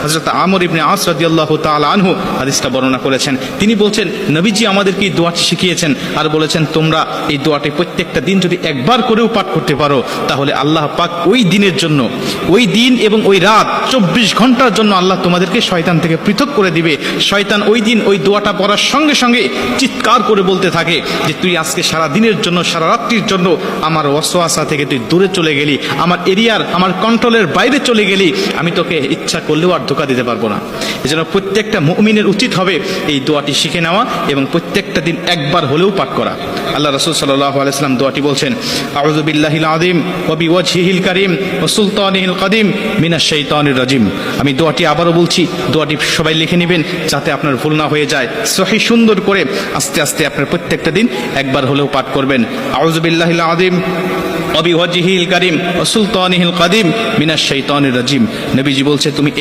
হযরত আমর ইবনে আস রাদিয়াল্লাহু তাআলা আনহু হাদিসটা বর্ণনা করেছেন। তিনি বলছেন, নবীজি আমাদেরকে এই দোয়াটি শিখিয়েছেন আর বলেছেন, তোমরা এই দোয়াটি প্রত্যেকটা দিন যদি একবার করেও পাঠ করতে পারো, তাহলে আল্লাহ পাক ওই দিনের জন্য, ওই দিন এবং ওই রাত 24 ঘন্টার জন্য আল্লাহ তোমাদেরকে শয়তান থেকে পৃথক করে দিবে। শয়তান ওই দিন ওই দোয়াটা পড়ার সঙ্গে সঙ্গে চিৎকার করে বলতে থাকে যে তুই আজকে সারা দিনের জন্য, সারা রাত্রির জন্য আমার ওয়াসওয়াসা থেকে তুই দূরে চলে গেলি, আমার এরিয়ার, আমার কন্ট্রোলের বাইরে চলে গেলি, আমি তোকে ইচ্ছা করলেও আর ধোঁকা দিতে পারবো না। এজন্য প্রত্যেকটা মুমিনের উচিত হবে এই দোয়াটি শিখে নেওয়া এবং প্রত্যেকটা দিন একবার হলেও পাঠ করা। আল্লাহ রাসূল সাল্লাল্লাহু আলাইহি ওয়াসাল্লাম দোয়াটি বলছেন, আউযু বিল্লাহিল আযীম ওয়া বিওয়াজহিল কারীম ওয়া সুলতানিহিল কাদিম মিনাশ শাইতানির রাজিম। আমি দোয়াটি আবারও বলছি, দোয়াটি সবাই লিখে নেবেন যাতে আপনার ভুল না হয়ে যায়। সহি সুন্দর করে আস্তে আস্তে আপনার প্রত্যেকটা দিন একবার হলেও পাঠ করবেন। আউযু বিল্লাহিল আযীম ওয়া বিওয়াজহিল কারীম ওয়া সুলতানিহিল কাদিম মিনাশ শাইতানির রাজিম। নবীজি বলছে, তুমি